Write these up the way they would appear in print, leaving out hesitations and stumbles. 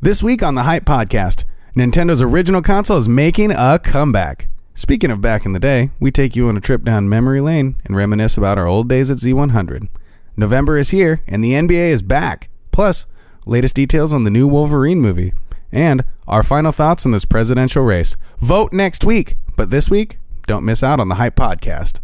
This week on the Hype Podcast, Nintendo's original console is making a comeback. Speaking of back in the day, we take you on a trip down memory lane and reminisce about our old days at Z100. November is here, and the NBA is back. Plus, latest details on the new Wolverine movie. And our final thoughts on this presidential race. Vote next week, but this week, don't miss out on the Hype Podcast.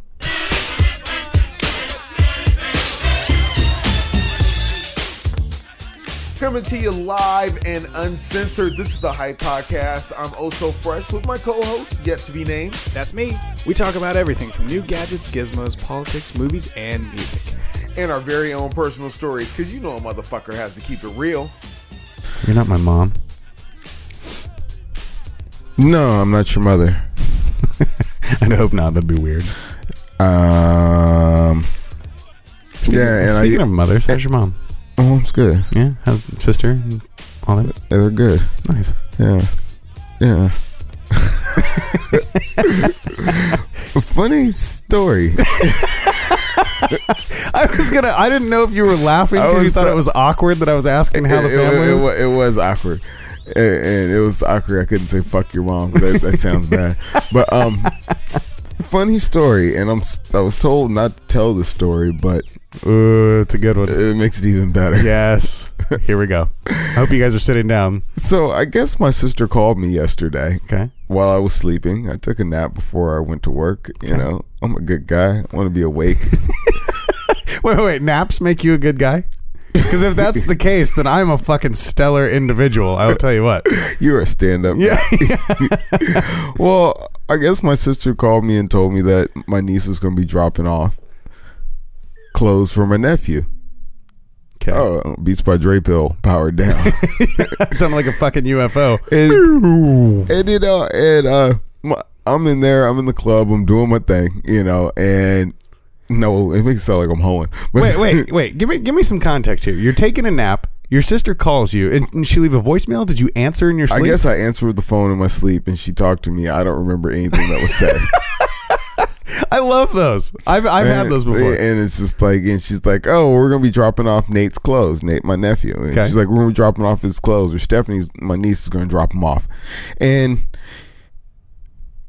Coming to you live and uncensored. This is the Hype Podcast. I'm oh so fresh with my co-host, yet to be named. That's me. We talk about everything from new gadgets, gizmos, politics, movies, and music. And our very own personal stories, because you know a motherfucker has to keep it real. You're not my mom. No, I'm not your mother. I hope not. That'd be weird. Speaking of mothers, how's your mom? Oh, it's good. Yeah, how's sister and all that? They're good. Nice. Yeah. Funny story. I didn't know if you were laughing because you thought it was awkward that I was asking how the family was. It was awkward. And it was awkward. I couldn't say fuck your mom. That sounds bad. But funny story. And I was told not to tell the story, but it's a good one. It makes it even better. Yes. Here we go. I hope you guys are sitting down. So I guess my sister called me yesterday. Okay. While I was sleeping. I took a nap before I went to work. Okay. You know, I'm a good guy. I want to be awake. Wait. Naps make you a good guy? Because if that's the case, then I'm a fucking stellar individual. I will tell you what. You're a stand-up guy. Yeah. Well, I guess my sister called me and told me that my niece was going to be dropping off clothes for my nephew. Okay. Oh, Beats by Dre pill powered down. Sounded like a fucking UFO. I'm in there. I'm in the club. I'm doing my thing, and no, it makes it sound like I'm hoeing. Wait. Give me some context here. You're taking a nap. Your sister calls you, and she leave a voicemail. Did you answer in your sleep? I guess I answered the phone in my sleep, and she talked to me. I don't remember anything that was said. I love those. I've had those before. And it's just like, and she's like, oh, we're going to be dropping off Nate's clothes. Nate, my nephew. And she's like, we're going to be dropping off his clothes. Or Stephanie's, my niece, is going to drop them off. And,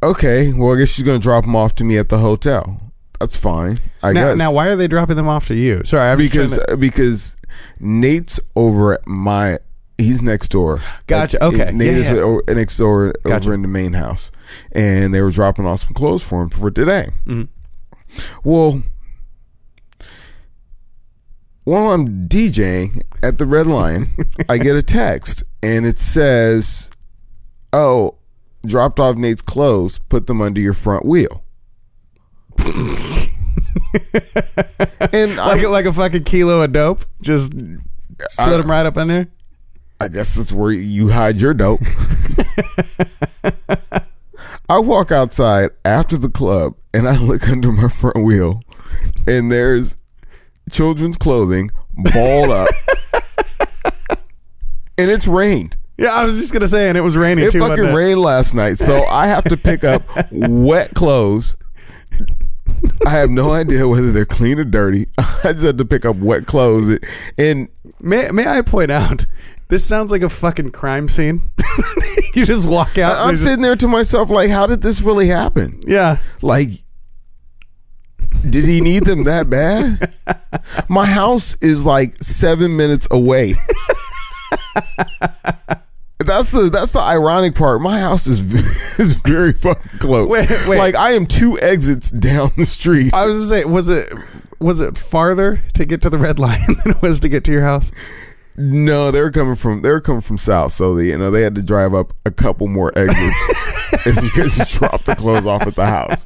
okay, well, I guess she's going to drop them off to me at the hotel. That's fine. I guess. Now, why are they dropping them off to you? Sorry, because Nate's over at he's next door. Gotcha. Okay. Nate is next door over in the main house. And they were dropping off some clothes for him for today. Mm-hmm. Well, while I'm DJing at the Red Lion, I get a text and it says, oh, dropped off Nate's clothes, put them under your front wheel. And like a fucking kilo of dope, just slid them right up in there. I guess that's where you hide your dope. I walk outside after the club and I look under my front wheel and there's children's clothing balled up. And it's rained. Yeah, I was just gonna say, and it was raining too. It fucking rained last night, so I have to pick up wet clothes. I have no idea whether they're clean or dirty. I just had to pick up wet clothes. And may I point out, this sounds like a fucking crime scene. You just walk out. I'm sitting there to myself like, how did this really happen? Yeah. Like, did he need them that bad? My house is like 7 minutes away. That's the ironic part. My house is very fucking close. Wait. Like, I am 2 exits down the street. I was gonna say, was it farther to get to the Red Lion than it was to get to your house? No, they were coming from south, so they had to drive up a couple more exits. It's because he dropped the clothes off at the house.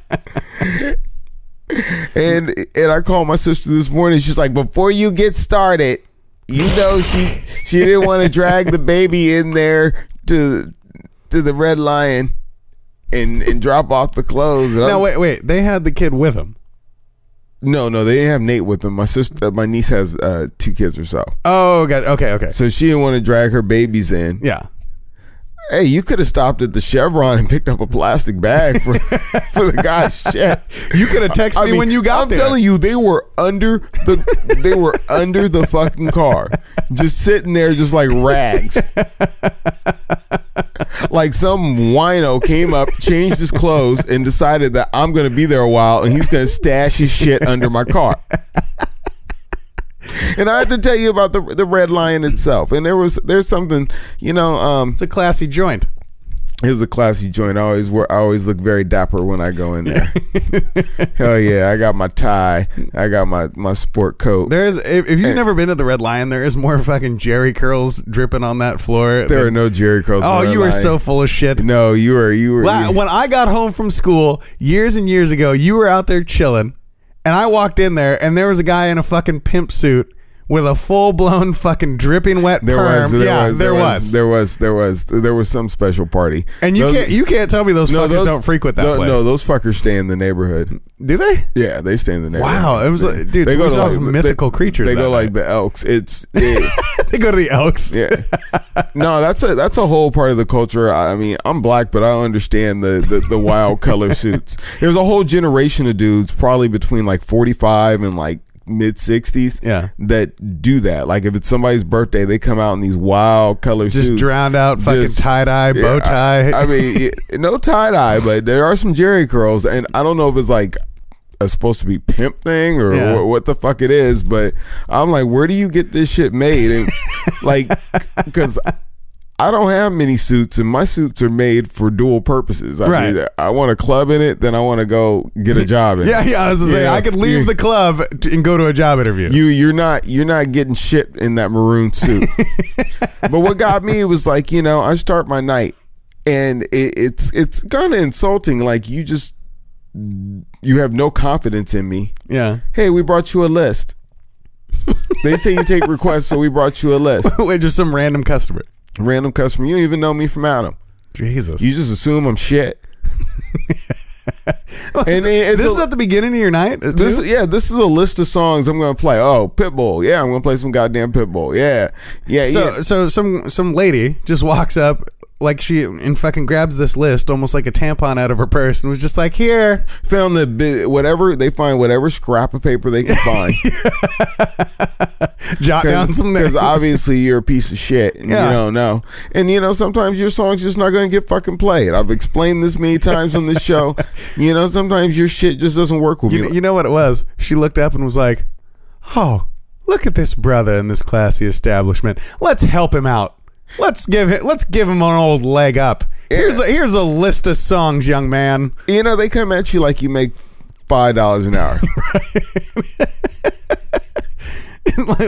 And I called my sister this morning. She's like, before you get started, she didn't want to drag the baby in there to the Red Lion and drop off the clothes. No, wait. They had the kid with them. No, they didn't have Nate with them. My niece has 2 kids or so. Oh, God. Okay. So she didn't want to drag her babies in. Yeah. Hey, you could have stopped at the Chevron and picked up a plastic bag for the guy's shit. You could have texted me when you got there. I'm telling you, they were under the fucking car, just sitting there, just like rags. Like some wino came up, changed his clothes, and decided that I'm going to be there a while, and he's going to stash his shit under my car. And I had to tell you about the Red Lion itself. And there's something, it's a classy joint. It's a classy joint. I always look very dapper when I go in there. Hell yeah, I got my tie. I got my sport coat. If you've never been to the Red Lion, there is more fucking Jerry curls dripping on that floor. There are no Jerry curls. Oh, you were so full of shit. No, you were. When I got home from school years and years ago, you were out there chilling. And I walked in there, and there was a guy in a fucking pimp suit with a full-blown fucking dripping wet perm. There was some special party. And you can't tell me those fuckers don't frequent that place. No, those fuckers stay in the neighborhood. Do they? Yeah, they stay in the neighborhood. Wow, it was dude. They go to like some mythical creatures. They go like the Elks. They go to the Elks. Yeah. No, that's a whole part of the culture. I mean, I'm black, but I understand the wild color suits. There's a whole generation of dudes, probably between like 45 and like mid 60s, that do that. Like if it's somebody's birthday, they come out in these wild color suits, just drowned out, fucking tie-dye, bow tie. I mean, no tie-dye, but there are some Jerry curls, and I don't know if it's like a supposed to be pimp thing or what the fuck it is, but I'm like, where do you get this shit made? And like, because I don't have many suits, and my suits are made for dual purposes. I mean, I want a club in it, then I want to go get a job in it. Yeah, I was gonna say, I could leave the club and go to a job interview. You're not getting shit in that maroon suit. But what got me was like, I start my night, and it's kind of insulting. Like you have no confidence in me. Yeah. Hey, we brought you a list. They say you take requests, so we brought you a list. Wait, just some random customer. You don't even know me from Adam. Jesus. You just assume I'm shit. And this is at the beginning of your night? This is a list of songs I'm going to play. Oh, Pitbull. Yeah, I'm going to play some goddamn Pitbull. Yeah. So some lady just walks up like she and fucking grabs this list almost like a tampon out of her purse and was just like, here. Found whatever scrap of paper they can find. Jot down some because obviously you're a piece of shit and you don't know. And sometimes your song's just not going to get fucking played. I've explained this many times on this show. Sometimes your shit just doesn't work with me. You know what it was? She looked up and was like, oh, look at this brother in this classy establishment. Let's help him out. Let's give him an old leg up. Here's a list of songs, young man. They come at you like you make $5 an hour.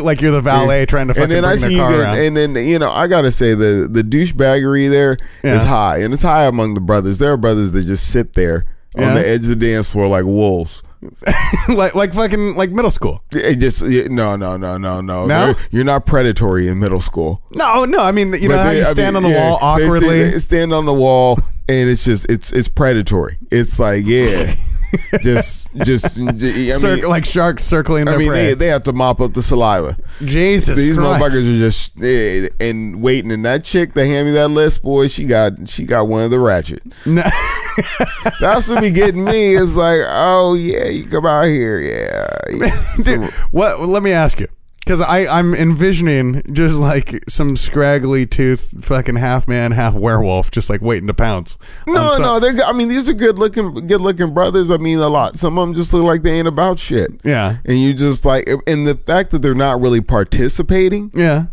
like you're the valet trying to fucking bring their car around. And then I gotta say the douchebaggery there is high, and it's high among the brothers. There are brothers that just sit there on the edge of the dance floor like wolves. like fucking like middle school. No. You're not predatory in middle school. No. I mean, how you stand on the wall awkwardly. They stand on the wall, and it's just it's predatory. It's like like sharks circling their prey. They have to mop up the saliva. Jesus, these Christ. Motherfuckers are just and waiting. And that chick that handed me that list, boy, she got one of the ratchet. No. That's what be getting me. It's like, oh yeah, you come out here, yeah. Dude, what? Let me ask you. Because I'm envisioning just like some scraggly tooth fucking half man, half werewolf, just like waiting to pounce. No, these are good looking brothers. I mean, a lot. Some of them just look like they ain't about shit. Yeah. And you just like, and the fact that they're not really participating. Yeah.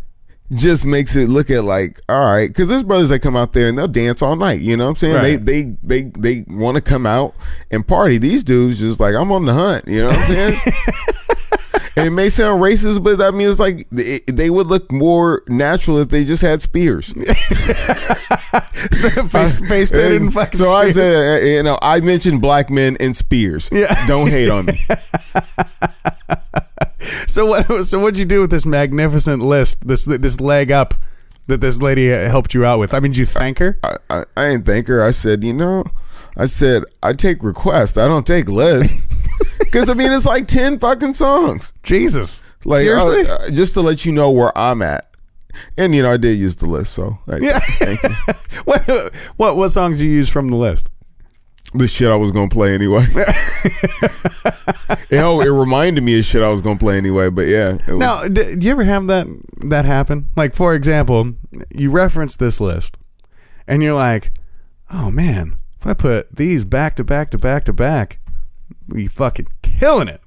Just makes it look at like, all right, because there's brothers that come out there and they'll dance all night. You know what I'm saying? Right. They want to come out and party. These dudes just like, I'm on the hunt. You know what I'm saying? And it may sound racist, but I mean, it's like they would look more natural if they just had spears. So face painted and fucking. So spears. I said, I mentioned black men and spears. Yeah. Don't hate on me. So what'd you do with this magnificent list? This leg up that this lady helped you out with. I mean, did you thank her? I didn't thank her. I said, I take requests. I don't take lists. Because I mean, it's like 10 fucking songs. Jesus, like seriously? Just to let you know where I'm at. And I did use the list, so thank you. What songs do you use from the list? The shit I was gonna play anyway. It reminded me of shit I was gonna play anyway. But yeah. Now, do you ever have that happen? Like, for example, you reference this list, and you're like, "Oh man, if I put these back to back to back to back, we fucking killing it."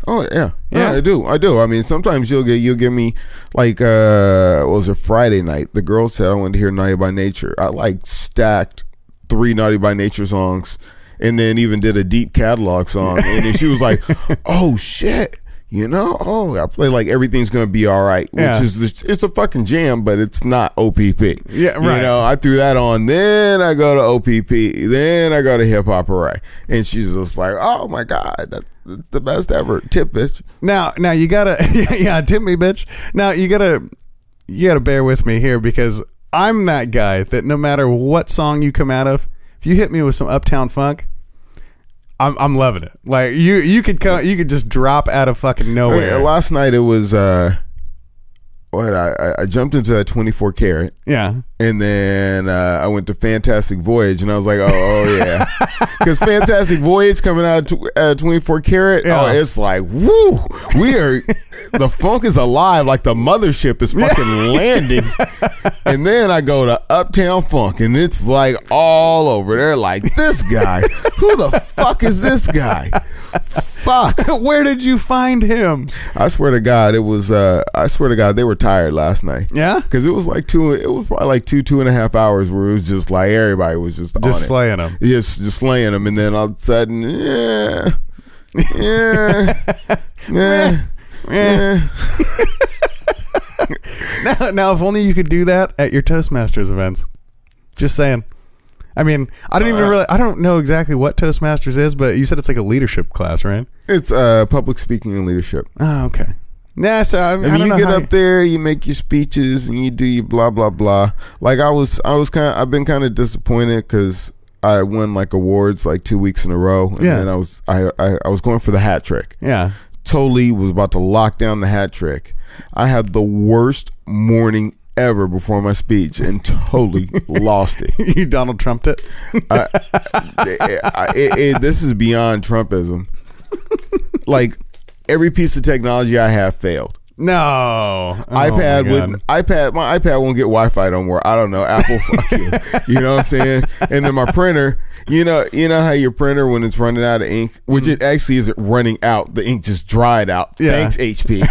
Oh yeah, I do. I mean, sometimes you'll give me like what was it, Friday night? The girl said I wanted to hear Naughty by Nature. I like stacked 3 Naughty by Nature songs, and then even did a deep catalog song. And then she was like, "Oh shit, I play like Everything's Gonna Be All Right," which is it's a fucking jam, but it's not OPP. Yeah, right. I threw that on. Then I go to OPP. Then I go to Hip Hop Hooray, and she's just like, "Oh my god, that's the best ever." Tip, bitch. Now you gotta tip me, bitch. Now you gotta bear with me here, because I'm that guy that no matter what song you come out of, if you hit me with some Uptown Funk, I'm loving it. Like you could just drop out of fucking nowhere. Last night it was I jumped into that 24 karat. Yeah. And then I went to Fantastic Voyage, and I was like, oh yeah. Because Fantastic Voyage coming out at 24 karat, it's like, woo, the funk is alive, like the mothership is fucking landing. And then I go to Uptown Funk, and it's like all over. They're like, this guy, who the fuck is this guy? Fuck. Where did you find him? I swear to God, they were tired last night. Yeah? Because it was probably like 2.5 hours where it was just like everybody was just on it. Slaying them. Yes, just slaying them. And then all of a sudden, Now, if only you could do that at your Toastmasters events. Just saying. I mean, I don't know exactly what Toastmasters is, but you said it's like a leadership class, right? It's public speaking and leadership. Oh, okay. Yeah, so I don't know. You get up there, you make your speeches, and you do your blah blah blah. Like I've been kind of disappointed because I won like awards like 2 weeks in a row, and then I was going for the hat trick. Yeah, totally was about to lock down the hat trick. I had the worst morning ever before my speech and totally lost it. You Donald Trumped it. This is beyond Trumpism. Like every piece of technology I have failed. No. My iPad won't get Wi-Fi no more. I don't know. Apple, fuck you. You know what I'm saying? And then my printer, you know how your printer, when it's running out of ink, which it actually isn't running out, the ink just dried out. Yeah. Thanks, HP.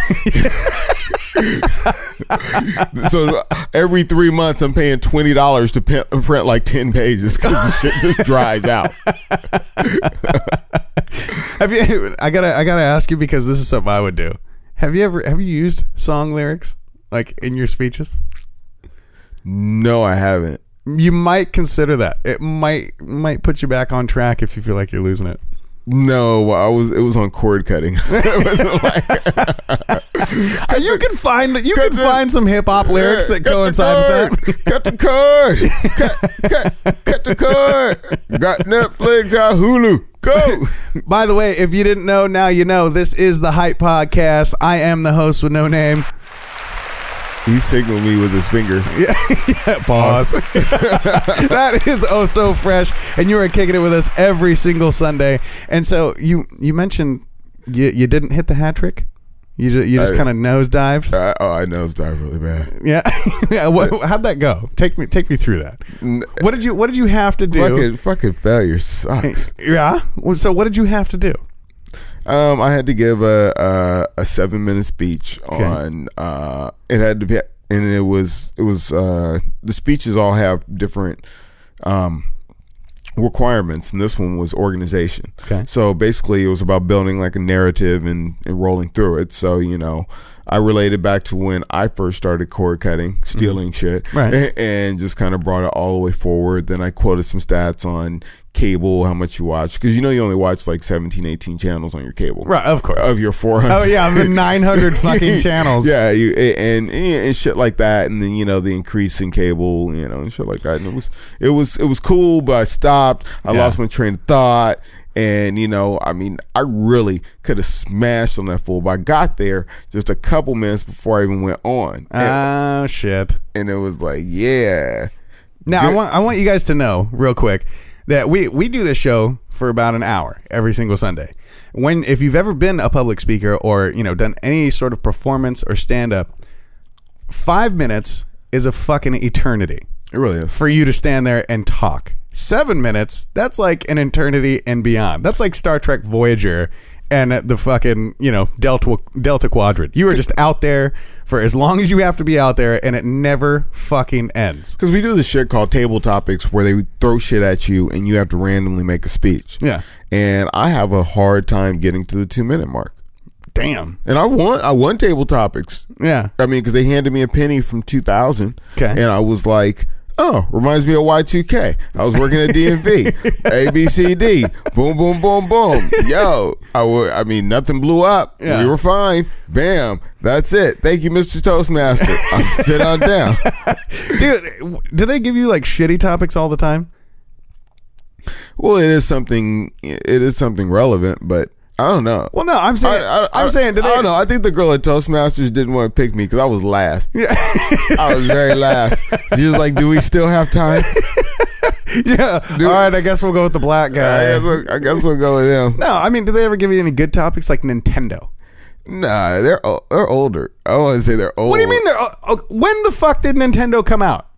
So every 3 months I'm paying $20 to print like 10 pages because the shit just dries out. I gotta ask you, because this is something I would do. Have you used song lyrics like in your speeches? No, I haven't. You might consider that. It might put you back on track if you feel like you're losing it. No, it was on cord cutting. It wasn't like you can find some hip hop lyrics that coincide with that. Cut the cord. Cut the cord. Got Netflix, got Hulu. Go. By the way, if you didn't know, now you know. This is the Hype Podcast. I am the host with no name. He signaled me with his finger. Yeah, pause. That is oh so fresh, and you are kicking it with us every single Sunday. And so you mentioned you didn't hit the hat trick. You just kind of nosedived. I nosedived really bad. Yeah. How'd that go? Take me through that. What did you have to do? Fucking failure sucks. Yeah. So what did you have to do? I had to give a 7-minute speech on. It had to be, and it was the speeches all have different requirements, and this one was organization. Okay. So basically, it was about building like a narrative and rolling through it. So I related back to when I first started cord cutting, stealing shit, right, and just kind of brought it all the way forward. Then I quoted some stats on cable, how much you watch, because you only watch like 17, 18 channels on your cable, right? Of course, of your 400. Oh yeah, of the 900 fucking channels. Yeah, and shit like that, and then the increase in cable, and shit like that. And it was cool, but I stopped. I lost my train of thought. And, you know, I mean, I really could have smashed on that fool, but I got there just a couple minutes before I even went on. Oh, shit. And it was like, yeah. Now, I want you guys to know real quick that we do this show for about an hour every single Sunday. If you've ever been a public speaker or, you know, done any sort of performance or stand-up, 5 minutes is a fucking eternity. It really is. For you to stand there and talk. 7 minutes, that's like an eternity and beyond. That's like Star Trek Voyager and the fucking, you know, Delta Quadrant. You are just out there for as long as you have to be out there, and it never fucking ends. Because we do this shit called table topics where they throw shit at you and you have to randomly make a speech. Yeah. And I have a hard time getting to the 2-minute mark. Damn. And I won table topics. Yeah. I mean, because they handed me a penny from 2000. Okay. And I was like, oh, reminds me of Y2K. I was working at DMV. ABCD. Boom, boom, boom, boom. Yo, I mean, nothing blew up. Yeah. We were fine. Bam. That's it. Thank you, Mr. Toastmaster. Sit on down. Dude, do they give you like shitty topics all the time? Well, it is something relevant, but I don't know. Well, no, I'm saying, I don't know. I think the girl at Toastmasters didn't want to pick me because I was last. Yeah. I was very last. She was like, do we still have time? Yeah. All right, I guess we'll go with the black guy. I guess we'll go with him. No, I mean, do they ever give you any good topics like Nintendo? Nah, they're older. I want to say they're old. What do you mean when the fuck did Nintendo come out?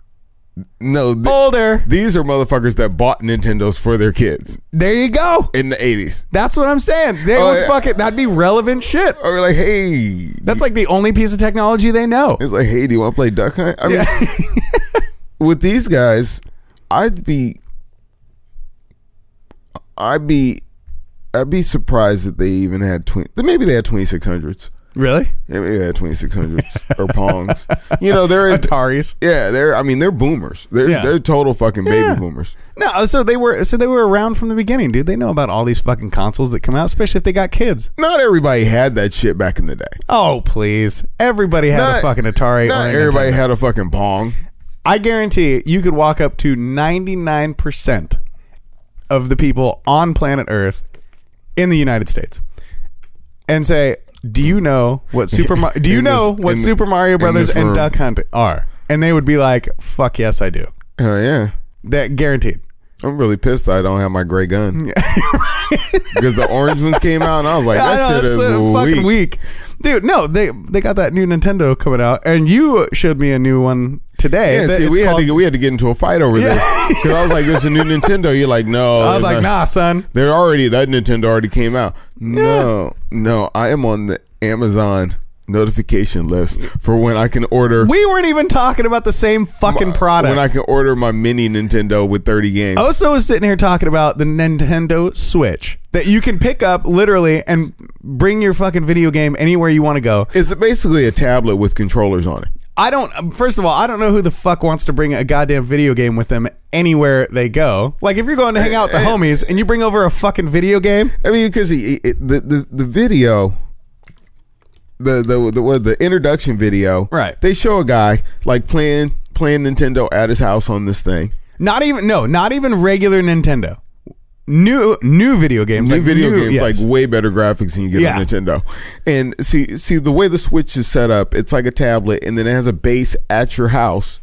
No, Older. These are motherfuckers that bought Nintendos for their kids There you go. in the 80s. That's what I'm saying. They would fuck it. That'd be relevant shit. Or like, hey. That's like the only piece of technology they know. It's like, hey, do you want to play Duck Hunt? I mean, with these guys, I'd be surprised that they even had maybe they had 2600s. Really? Yeah, maybe they had 2600s or Pongs. You know, they're Ataris. Yeah, they're boomers. They're total fucking baby boomers. No, so they were around from the beginning, dude. They know about all these fucking consoles that come out, especially if they got kids. Not everybody had that shit back in the day. Oh, please. Everybody had a fucking Atari. Not everybody had a fucking Pong. I guarantee you could walk up to 99% of the people on planet Earth in the United States and say, do you know what Super Mario Brothers and Duck Hunt are? And they would be like, fuck yes, I do. Oh, yeah. That guaranteed. I'm really pissed that I don't have my gray gun. Because the orange ones came out and I was like, that shit is fucking weak. Dude, no, they got that new Nintendo coming out, and you showed me a new one today. Yeah, see, we had to get into a fight over this. Because I was like, there's a new Nintendo. You're like, no. I was like, nah, son. That Nintendo already came out. No, I am on the Amazon notification list for when I can order. We weren't even talking about the same fucking product. When I can order my mini Nintendo with 30 games. Oso was sitting here talking about the Nintendo Switch that you can pick up literally and bring your fucking video game anywhere you want to go. It's basically a tablet with controllers on it. First of all, I don't know who the fuck wants to bring a goddamn video game with them anywhere they go. Like, if you're going to hang out with the homies and you bring over a fucking video game. I mean, because the video, the introduction video, right? They show a guy like playing Nintendo at his house on this thing. Not even regular Nintendo. New video games. Yes. Like way better graphics than you get on Nintendo. And see the way the Switch is set up, it's like a tablet, and then it has a base at your house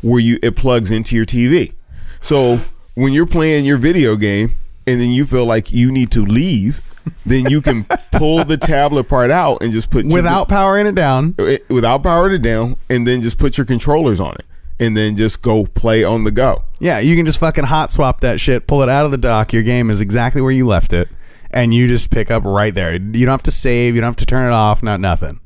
where it plugs into your TV. So when you're playing your video game and then you feel like you need to leave, then you can pull the tablet part out and just put without powering it down, and then just put your controllers on it. And then just go play on the go. Yeah, you can just fucking hot swap that shit, pull it out of the dock. Your game is exactly where you left it, and you just pick up right there. You don't have to save. You don't have to turn it off. Nothing.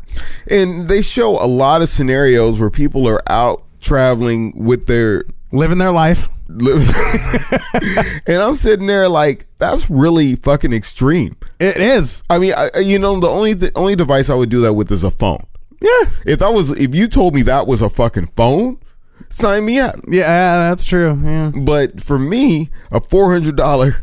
And they show a lot of scenarios where people are out traveling with their... living their life. And I'm sitting there like, that's really fucking extreme. It is. I mean, the only device I would do that with is a phone. Yeah. If you told me that was a fucking phone... sign me up. Yeah, that's true. Yeah. But for me, a $400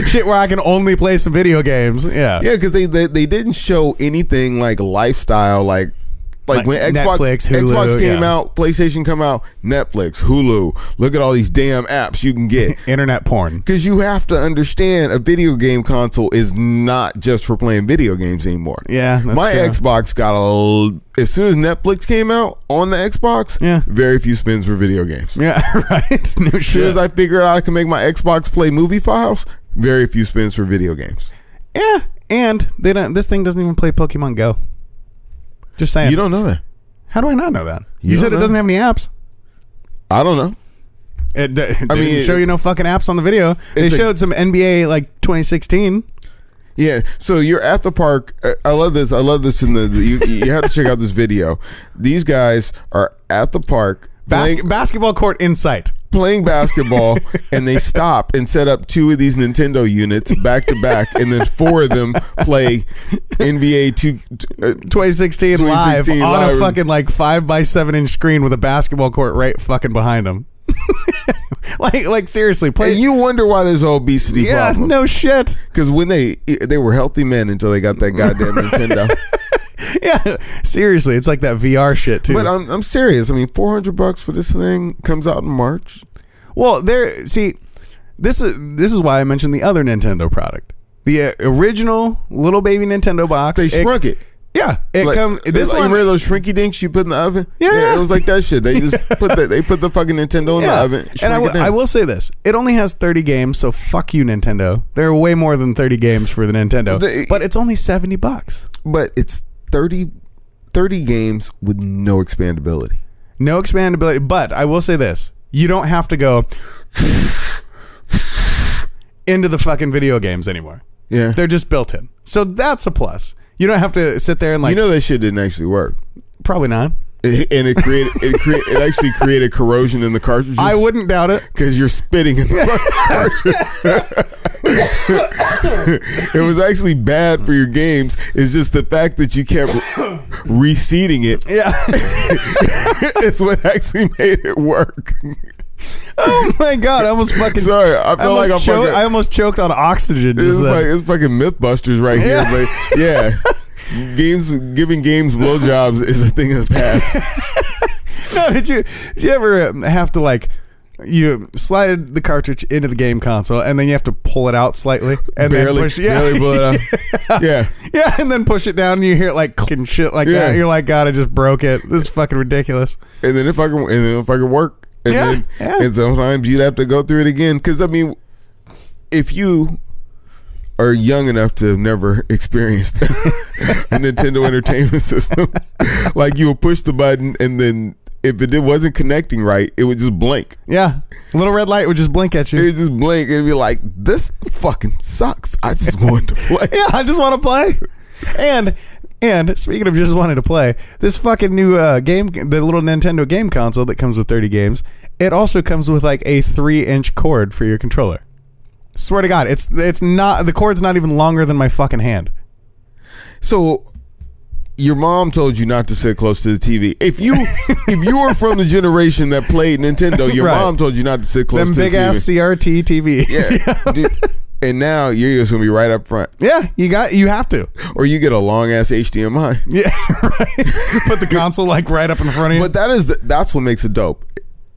shit where I can only play some video games. Yeah. Yeah, because they didn't show anything like lifestyle, like Like when Netflix, Hulu, Xbox came out, PlayStation come out, Netflix, Hulu. Look at all these damn apps you can get. Internet porn. Because you have to understand, a video game console is not just for playing video games anymore. Yeah, that's my true. Xbox got as soon as Netflix came out on the Xbox, very few spins for video games. Yeah, right. No shit. As soon as I figured out I can make my Xbox play movie files, very few spins for video games. Yeah, and they don't. This thing doesn't even play Pokemon Go. Just saying. You don't know that. How do I not know that? You don't said it know. doesn't have any apps. I don't know. It didn't show you no fucking apps on the video. They showed some NBA like 2016. Yeah, so you're at the park. I love this. You have to check out this video. These guys are at the park. Basketball court in sight. Playing basketball, and they stop and set up 2 of these Nintendo units back to back, and then 4 of them play NBA 2016 live on a fucking like 5x7 inch screen with a basketball court right fucking behind them. like seriously, play. And you wonder why there's an obesity problem. No shit. Because when they were healthy men until they got that goddamn Nintendo. Yeah, seriously, it's like that VR shit too. But I'm serious. I mean, $400 for this thing comes out in March. Well, this is why I mentioned the other Nintendo product, the original little baby Nintendo box. They shrunk it. Yeah, this one. Remember those shrinky dinks you put in the oven? Yeah, it was like that shit. They just put the fucking Nintendo in the oven. And I will say this: it only has 30 games, so fuck you, Nintendo. There are way more than 30 games for the Nintendo, but it's only $70. But it's 30 games with no expandability. No expandability. But I will say this: you don't have to go into the fucking video games anymore. Yeah, they're just built in, so that's a plus. You don't have to sit there and like. That shit didn't actually work. Probably not. And it actually created corrosion in the cartridges. I wouldn't doubt it, because you're spitting in the cartridge. It was actually bad for your games. It's just the fact that you kept reseating it. Yeah, it's what actually made it work. Oh my god! I almost fucking. Sorry, I almost choked on oxygen. It's fucking MythBusters right here, but yeah, giving games blowjobs is a thing of the past. No, did you ever have to like you slide the cartridge into the game console and then you have to pull it out slightly and barely then push, barely pull it out. Yeah, and then push it down and you hear it like clicking shit like that. You're like, God, I just broke it. This is fucking ridiculous. And then if I can work. And sometimes you'd have to go through it again. Because, I mean, if you are young enough to have never experienced a Nintendo Entertainment System, like you would push the button and then if it wasn't connecting right, it would just blink. Yeah. A little red light would just blink at you. It would just blink. It'd be like, this fucking sucks. I just want to play. Yeah, I just want to play. And speaking of just wanting to play, this fucking new game, the little Nintendo game console that comes with 30 games, it also comes with like a 3-inch cord for your controller. Swear to God, it's not, the cord's not even longer than my fucking hand. So your mom told you not to sit close to the TV. If you were from the generation that played Nintendo, your mom told you not to sit close to the TV. Them big ass CRT TVs. Yeah. Dude, and now you're just gonna be right up front. Yeah, you have to. Or you get a long ass HDMI. Yeah, right. Put the console like right up in front of you. But that's what makes it dope.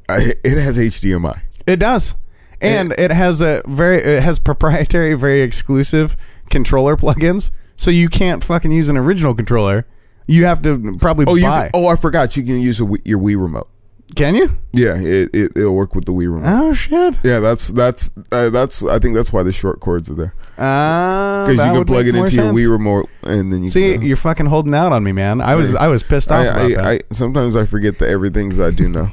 It has HDMI. It does. And it has proprietary, very exclusive controller plugins. So you can't fucking use an original controller. You have to probably buy. I forgot. You can use your Wii remote. Can you? Yeah, it'll work with the Wii remote. Oh shit! Yeah, that's. I think that's why the short cords are there. Because you can plug it into your Wii remote and then you see. can, you're fucking holding out on me, man. I was pissed off about that. Sometimes I forget the everythings I do know.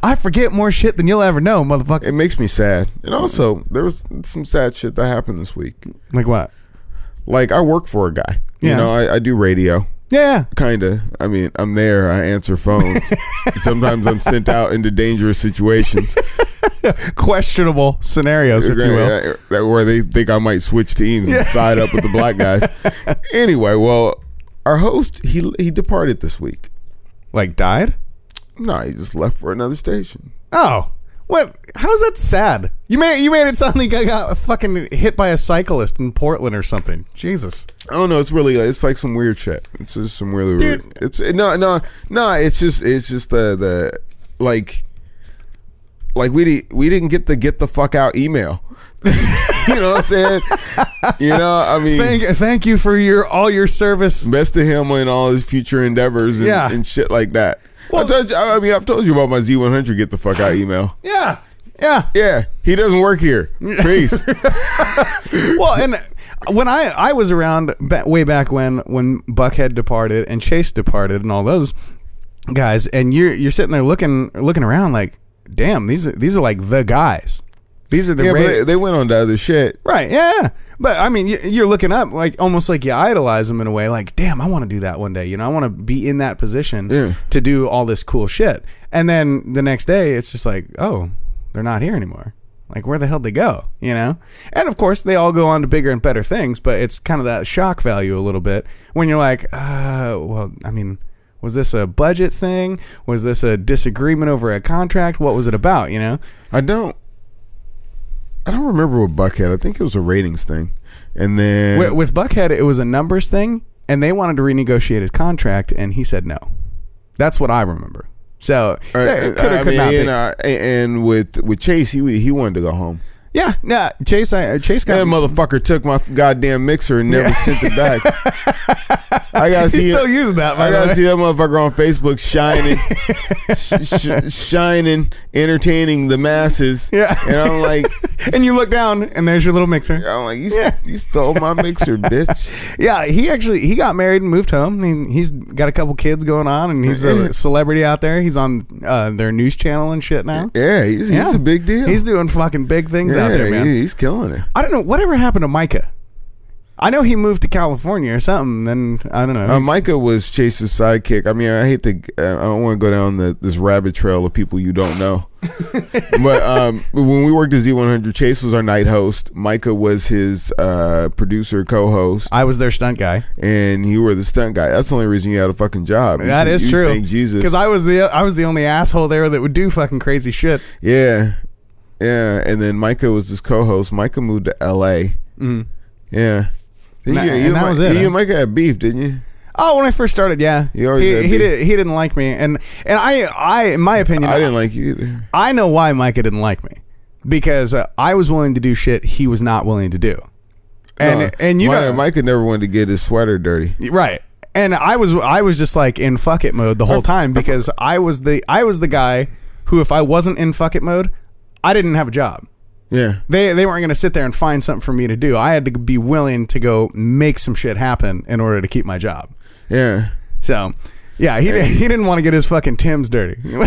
I forget more shit than you'll ever know, motherfucker. It makes me sad. And also, there was some sad shit that happened this week. Like what? Like I work for a guy. You know, I do radio. Yeah. Kinda. I mean, I'm there. I answer phones. Sometimes I'm sent out into dangerous situations. Questionable scenarios, if you will. Where they think I might switch teams and side up with the black guys. Anyway, well, our host, he departed this week. Like died? No, he just left for another station. Oh. What? How's that sad? You made it sound like I got fucking hit by a cyclist in Portland or something. Jesus. I don't know. It's like some weird shit. It's just some really Dude. weird. It's no. It's just the like we didn't get the fuck out email. You know what I'm saying? You know, I mean, thank you for all your service. Best of him in all his future endeavors and shit like that. Well, I've told you about my Z100 get the fuck out email. Yeah. He doesn't work here. Peace. Well, and when I was around way back when Buckhead departed and Chase departed and all those guys, and you're sitting there looking around like, damn, these are like the guys. These are the but they went on to other shit. Right, yeah. But I mean, you're looking up like almost like you idolize them in a way. Like, damn, I want to do that one day. You know, I want to be in that position to do all this cool shit. And then the next day, it's just like, oh, they're not here anymore. Like, where the hell did they go? You know? And of course, they all go on to bigger and better things. But it's kind of that shock value a little bit when you're like, well, I mean, was this a budget thing? Was this a disagreement over a contract? What was it about? You know? I don't remember with Buckhead. I think it was a ratings thing. And then with Buckhead, it was a numbers thing, and they wanted to renegotiate his contract, and he said no. That's what I remember. So could not be. And with Chase, he wanted to go home. Yeah, Chase got that motherfucker took my goddamn mixer and never sent it back. I gotta see. He's still using that. I gotta see that motherfucker on Facebook shining, entertaining the masses. Yeah, and I'm like, and you look down and there's your little mixer. I'm like, you stole my mixer, bitch. Yeah, he got married and moved home. He's got a couple kids going on, and he's a celebrity out there. He's on their news channel and shit now. Yeah, he's a big deal. He's doing fucking big things out there, man. He's killing it. I don't know whatever happened to Micah. I know he moved to California or something. Then I don't know. Micah was Chase's sidekick. I mean, I hate to. I don't want to go down this rabbit trail of people you don't know. But when we worked at Z100, Chase was our night host. Micah was his producer, co-host. I was their stunt guy, and you were the stunt guy. That's the only reason you had a fucking job. That is true. Thank Jesus, because I was the only asshole there that would do fucking crazy shit. Yeah. And then Micah was his co-host. Micah moved to L.A. Yeah. That was it. You and Micah had beef, didn't you? Oh, when I first started, yeah. He didn't like me, and I in my opinion, I didn't like you either. I know why Micah didn't like me, because I was willing to do shit he was not willing to do, and you know, Micah never wanted to get his sweater dirty, right? And I was just like in fuck it mode the whole time, because I was the guy who, if I wasn't in fuck it mode, I didn't have a job. Yeah, they weren't going to sit there and find something for me to do. I had to be willing to go make some shit happen in order to keep my job. Yeah. So, yeah, he didn't want to get his fucking Timbs dirty. Yeah,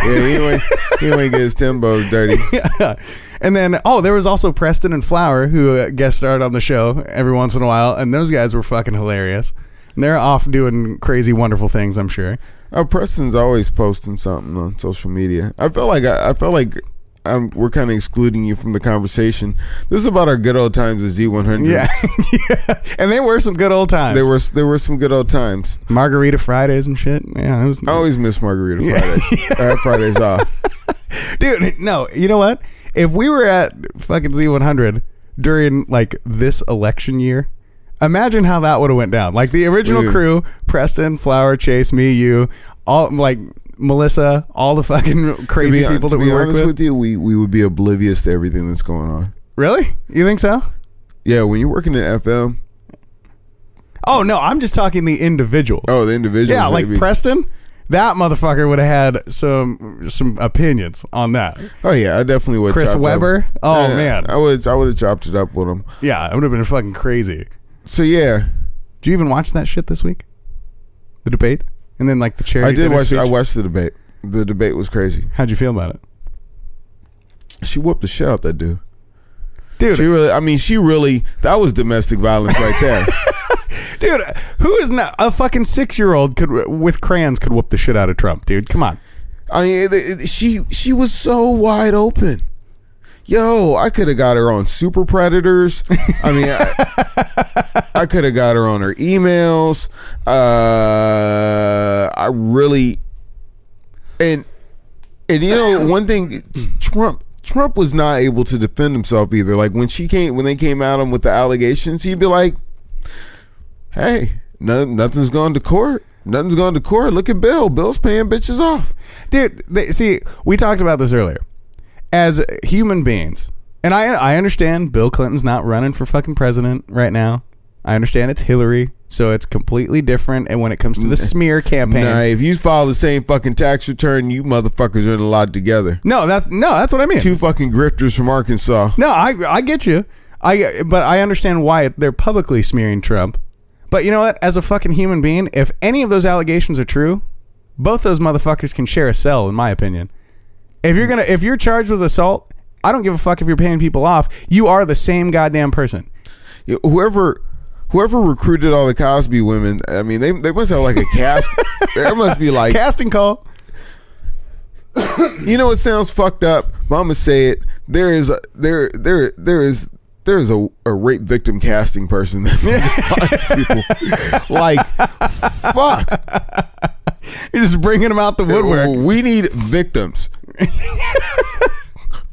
he went to get his Timbos dirty. Yeah. And then, there was also Preston and Flower, who guest starred on the show every once in a while, and those guys were fucking hilarious. And they're off doing crazy, wonderful things, I'm sure. Preston's always posting something on social media. I felt like we're kind of excluding you from the conversation. This is about our good old times at Z100. Yeah. And they were some good old times. There were some good old times. Margarita Fridays and shit. Yeah, I always miss Margarita Fridays. I have Fridays off. Dude, no, you know what? If we were at fucking Z100 during like this election year, imagine how that would have went down. Like the original crew, Preston, Flower, Chase, me, you, all like Melissa, all the fucking crazy people that we work with. To be honest with you, we would be oblivious to everything that's going on. Really? You think so? Yeah, when you're working at FM. Oh, no, I'm just talking the individuals. Oh, the individuals. Yeah, like Preston, that motherfucker would have had some opinions on that. Oh, yeah, I definitely would. Chris Webber? Oh, man. I would have chopped it up with him. Yeah, it would have been fucking crazy. So, yeah. Did you even watch that shit this week? The debate? And then like the charity. I did watch. I watched the debate. The debate was crazy. How'd you feel about it? She whooped the shit out that dude. Dude, she really. That was domestic violence right there. Dude, who is not a fucking 6-year-old with crayons could whoop the shit out of Trump? Dude, come on. I mean, she was so wide open. Yo, I could have got her on Super Predators. I mean, I could have got her on her emails. I really, and you know, one thing, Trump Trump was not able to defend himself either. Like when they came at him with the allegations, he'd be like, "Hey, nothing's gone to court. Nothing's gone to court. Look at Bill. Bill's paying bitches off." Dude, see, we talked about this earlier. As human beings, and I understand Bill Clinton's not running for fucking president right now. I understand it's Hillary, so it's completely different. And when it comes to the smear campaign, nah, if you file the same fucking tax return, you motherfuckers are in a lot together. No, that's what I mean. Two fucking grifters from Arkansas. No, I get you. But I understand why they're publicly smearing Trump. But you know what? As a fucking human being, if any of those allegations are true, both those motherfuckers can share a cell, in my opinion. If you're charged with assault, I don't give a fuck if you're paying people off. You are the same goddamn person. Whoever recruited all the Cosby women, I mean, they must have like a cast. There must be like casting call. You know, it sounds fucked up, but I'm gonna say it. There is a rape victim casting person that finds people. Like, fuck. You're just bringing them out the woodwork. We need victims.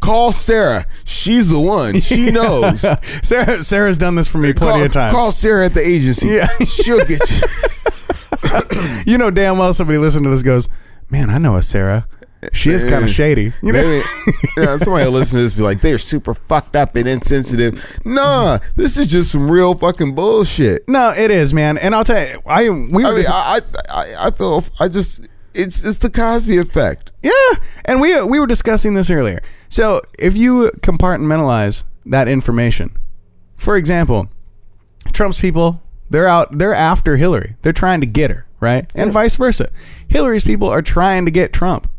Call Sarah. She's the one. She knows. Sarah's done this for me plenty of times. Call Sarah at the agency. Yeah. She'll get you. You know damn well somebody listening to this goes, "Man, I know a Sarah. She is kind of shady." You know? Maybe, yeah, somebody will listen to this and be like, "They're super fucked up and insensitive." Nah, this is just some real fucking bullshit. No, it is, man. And I'll tell you, it's the Cosby effect. Yeah, and we were discussing this earlier. So if you compartmentalize that information, for example, Trump's people, they're after Hillary. They're trying to get her, right? And vice versa. Hillary's people are trying to get Trump.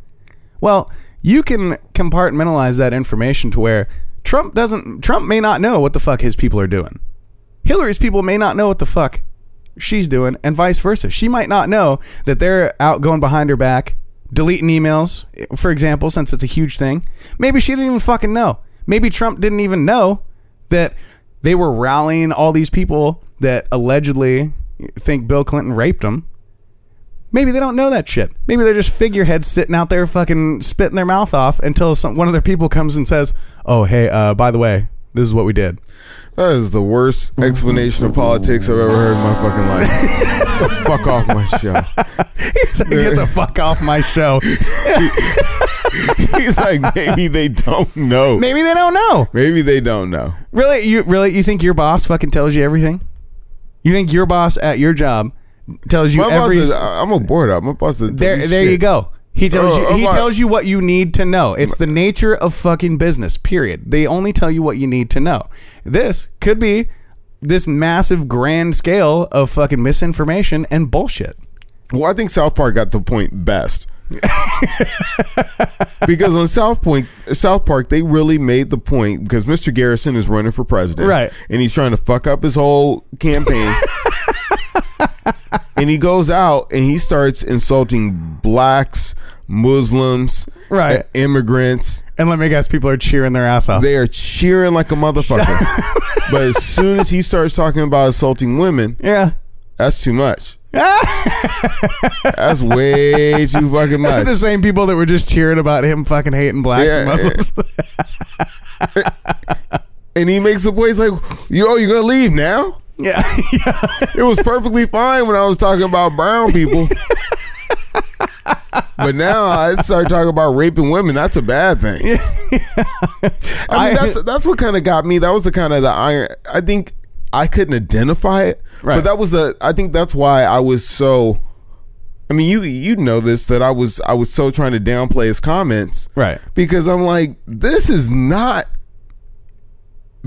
Well, you can compartmentalize that information to where Trump may not know what the fuck his people are doing. Hillary's people may not know what the fuck she's doing, and vice versa. She might not know that they're out going behind her back, deleting emails, for example, since it's a huge thing. Maybe she didn't even fucking know. Maybe Trump didn't even know that they were rallying all these people that allegedly think Bill Clinton raped them. Maybe they don't know that shit. Maybe they're just figureheads sitting out there fucking spitting their mouth off until one of their people comes and says, "Oh, hey, by the way, this is what we did." That is the worst explanation of politics I've ever heard in my fucking life. Get the fuck off my show. He's like, "Get the fuck off my show." He's like, maybe they don't know. Maybe they don't know. Maybe they don't know. Really? You think your boss fucking tells you everything? You think your boss at your job tells you everything? I'm a board up. My boss doesn't tell me there shit. You go. He tells you what you need to know. It's the nature of fucking business, period. They only tell you what you need to know. This could be this massive grand scale of fucking misinformation and bullshit. Well, I think South Park got the point best. Because on South Park, they really made the point, because Mr. Garrison is running for president. Right. And he's trying to fuck up his whole campaign. And he goes out and he starts insulting blacks, Muslims, right, immigrants. And let me guess, people are cheering their ass off. They are cheering like a motherfucker. But as soon as he starts talking about assaulting women, yeah, that's too much. That's way too fucking much. The same people that were just cheering about him fucking hating blacks and Muslims. And he makes a point, he's like, "Yo, you gonna leave now?" Yeah. It was perfectly fine when I was talking about brown people. But now I start talking about raping women. That's a bad thing. I mean, that's what kind of got me. That was the kind of the iron. I think I couldn't identify it, right. But I think that's why I was so. I mean, you know this, that I was so trying to downplay his comments, right? Because I'm like, this is not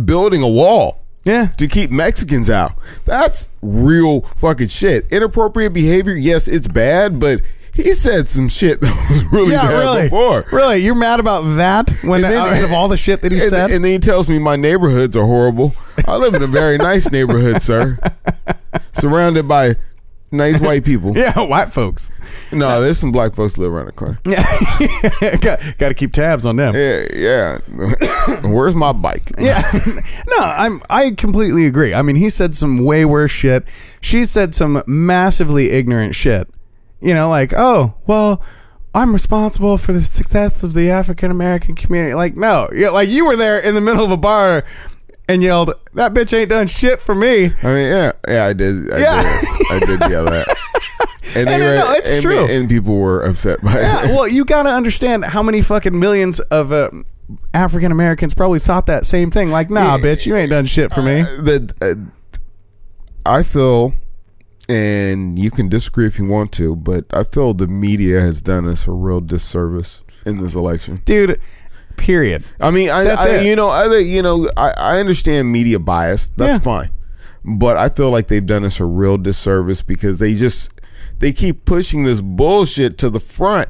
building a wall. Yeah. To keep Mexicans out. That's real fucking shit. Inappropriate behavior, yes, it's bad, but he said some shit that was really bad before. Really? You're mad about that when out of all the shit that he said? And then he tells me my neighborhoods are horrible. I live in a very nice neighborhood, sir. Surrounded by nice white people. Yeah, white folks. No, there's some black folks that live around the corner. Yeah. Got to keep tabs on them. Yeah. Where's my bike? Yeah. No, I completely agree. I mean, he said some way worse shit. She said some massively ignorant shit. You know, like, "Oh, well, I'm responsible for the success of the African American community. Like, no, like you were there in the middle of a bar and yelled, "That bitch ain't done shit for me." I mean, yeah, I did. I did yell that. And it's true. And people were upset by it. Well, you got to understand how many fucking millions of African Americans probably thought that same thing. Like, nah, bitch, you ain't done shit for me. I feel, and you can disagree if you want to, but I feel the media has done us a real disservice in this election, dude. Period. I mean, I understand media bias. That's fine, but I feel like they've done us a real disservice because they keep pushing this bullshit to the front.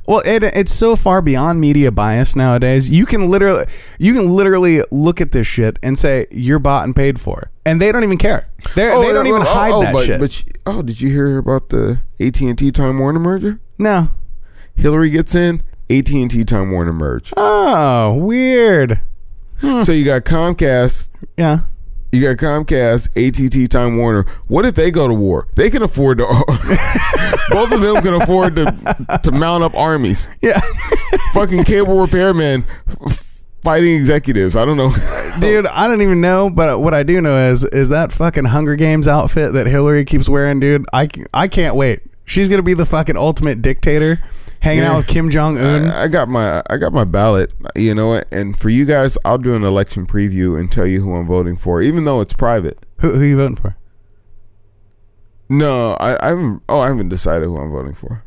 Well, it's so far beyond media bias nowadays. You can literally look at this shit and say you're bought and paid for, and they don't even care. They don't even hide that shit. Did you hear about the AT&T Time Warner merger? No. Hillary gets in, AT&T Time Warner merge. Oh, weird. So you got Comcast. Yeah. You got Comcast, AT&T Time Warner. What if they go to war? They can afford to. Both of them can afford to mount up armies. Yeah. Fucking cable repairmen fighting executives. I don't know. Dude, I don't even know, but what I do know is that fucking Hunger Games outfit that Hillary keeps wearing, dude. I can't wait. She's gonna be the fucking ultimate dictator, hanging out with Kim Jong-un. I got my ballot, you know, and for you guys, I'll do an election preview and tell you who I'm voting for, even though it's private. Who are you voting for? No, I haven't decided who I'm voting for.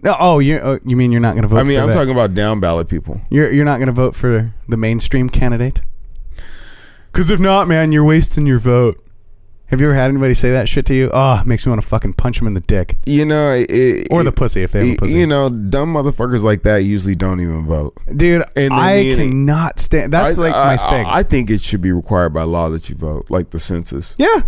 No, you mean you're not going to vote? I mean, I'm talking about down ballot people. You're not going to vote for the mainstream candidate? Because if not, man, you're wasting your vote. Have you ever had anybody say that shit to you? Oh, it makes me want to fucking punch him in the dick. You know, or the pussy if they have a pussy. You know, dumb motherfuckers like that usually don't even vote. Dude, I cannot stand. That's my thing. I think it should be required by law that you vote, like the census. Yeah,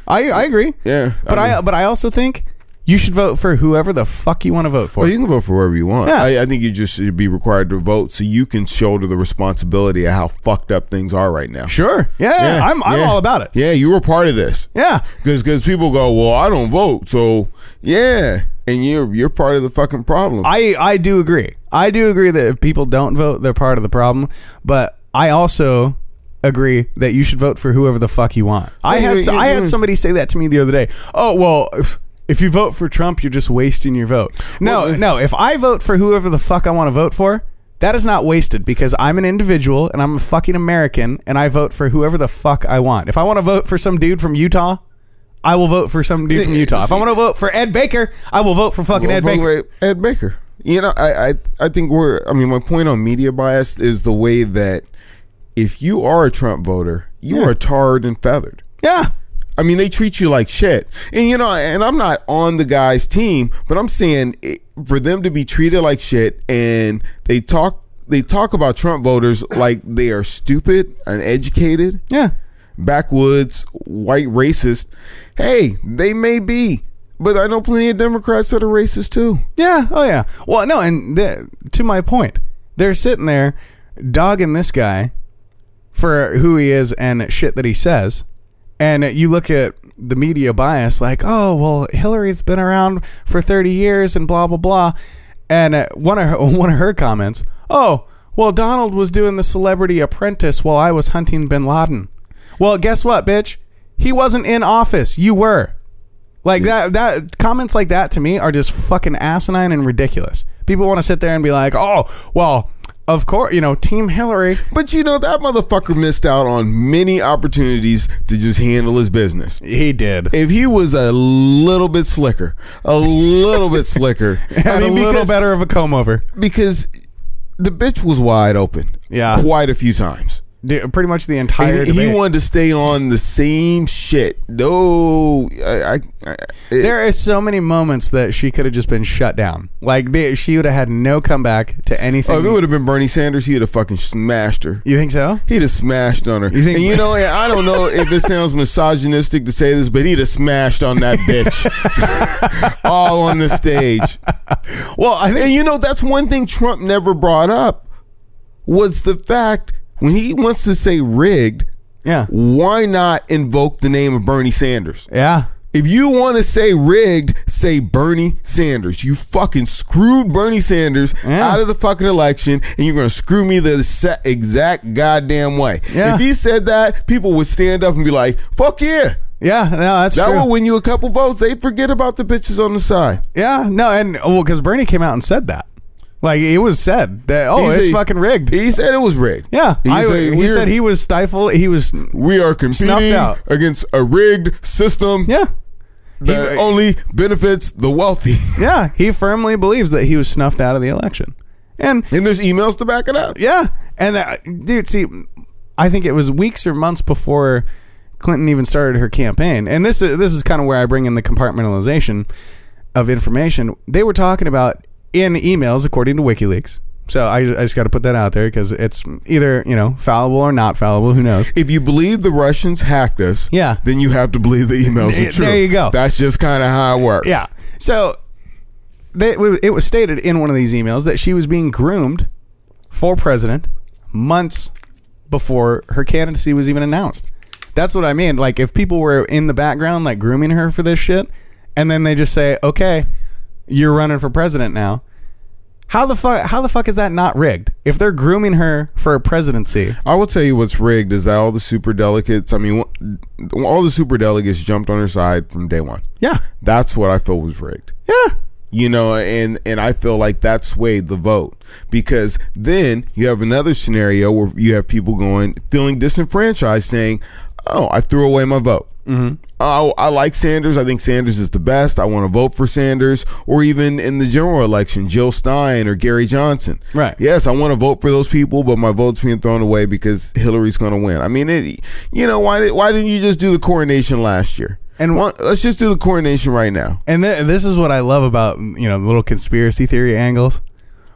I agree. Yeah, but I also think you should vote for whoever the fuck you want to vote for. Well, you can vote for whoever you want. Yeah. I think you just should be required to vote so you can shoulder the responsibility of how fucked up things are right now. Sure. Yeah. I'm all about it. Yeah, you were part of this. Yeah. Because people go, well, I don't vote, so yeah, and you're part of the fucking problem. I do agree. I do agree that if people don't vote, they're part of the problem. But I also agree that you should vote for whoever the fuck you want. I had somebody say that to me the other day. Oh, well, if you vote for Trump, you're just wasting your vote. No. If I vote for whoever the fuck I want to vote for, that is not wasted because I'm an individual and I'm a fucking American and I vote for whoever the fuck I want. If I want to vote for some dude from Utah, I will vote for some dude from Utah. If I want to vote for Ed Baker, I will vote for fucking Ed Baker. Ed Baker. You know, I think my point on media bias is the way that if you are a Trump voter, you are tarred and feathered. Yeah. I mean, they treat you like shit. And, you know, and I'm not on the guy's team, but I'm saying for them to be treated like shit and they talk about Trump voters like they are stupid, uneducated, backwoods, white racist. Hey, they may be, but I know plenty of Democrats that are racist too. Yeah. Oh, yeah. Well, no, and to my point, they're sitting there dogging this guy for who he is and shit that he says. And you look at the media bias like, oh, well, Hillary's been around for 30 years and blah, blah, blah. And one of her comments, oh, well, Donald was doing the Celebrity Apprentice while I was hunting bin Laden. Well, guess what, bitch? He wasn't in office. You were. Like that comments like that to me are just fucking asinine and ridiculous. People want to sit there and be like, oh, well, of course, you know, Team Hillary. But, you know, that motherfucker missed out on many opportunities to just handle his business. He did. If he was a little bit slicker, a little better of a comb over. Because the bitch was wide open. Yeah. Quite a few times. Pretty much the entire debate. He wanted to stay on the same shit. No, there is so many moments that she could have just been shut down. Like she would have had no comeback to anything. Oh, if it would have been Bernie Sanders, he'd have fucking smashed her. You think so? He'd have smashed on her. And you know, I don't know if it sounds misogynistic to say this, but he'd have smashed on that bitch all on the stage. Well, and you know, that's one thing Trump never brought up was the fact. When he wants to say rigged, why not invoke the name of Bernie Sanders? Yeah. If you want to say rigged, say Bernie Sanders. You fucking screwed Bernie Sanders out of the fucking election, and you're going to screw me the exact goddamn way. Yeah. If he said that, people would stand up and be like, fuck yeah. Yeah, no, that's true. That will win you a couple votes. They forget about the bitches on the side. Yeah, no, and because Bernie came out and said that. Like, it was said that, it's fucking rigged. He said it was rigged. Yeah. He said he was stifled. We are competing against a rigged system. Yeah. That only benefits the wealthy. Yeah. He firmly believes that he was snuffed out of the election. And there's emails to back it up. Yeah. And dude, see, I think it was weeks or months before Clinton even started her campaign. And this is kind of where I bring in the compartmentalization of information. They were talking about in emails, according to WikiLeaks. So I just got to put that out there because it's either, fallible or not fallible. Who knows? If you believe the Russians hacked us, then you have to believe the emails are true. There you go. That's just kind of how it works. Yeah. So it was stated in one of these emails that she was being groomed for president months before her candidacy was even announced. That's what I mean. Like, if people were in the background, like, grooming her for this shit, and then they just say, okay, you're running for president now. How the fuck is that not rigged? If they're grooming her for a presidency. I will tell you what's rigged is that all the superdelegates, all the superdelegates jumped on her side from day one. Yeah. That's what I feel was rigged. Yeah. And I feel like that swayed the vote, because then you have another scenario where you have people feeling disenfranchised, saying, oh, I threw away my vote. Mm-hmm. I like Sanders. I think Sanders is the best. I want to vote for Sanders. Or even in the general election, Jill Stein or Gary Johnson. Right. Yes, I want to vote for those people, but my vote's being thrown away because Hillary's going to win. I mean, why didn't you just do the coronation last year? And let's just do the coronation right now. And this is what I love about, the little conspiracy theory angles.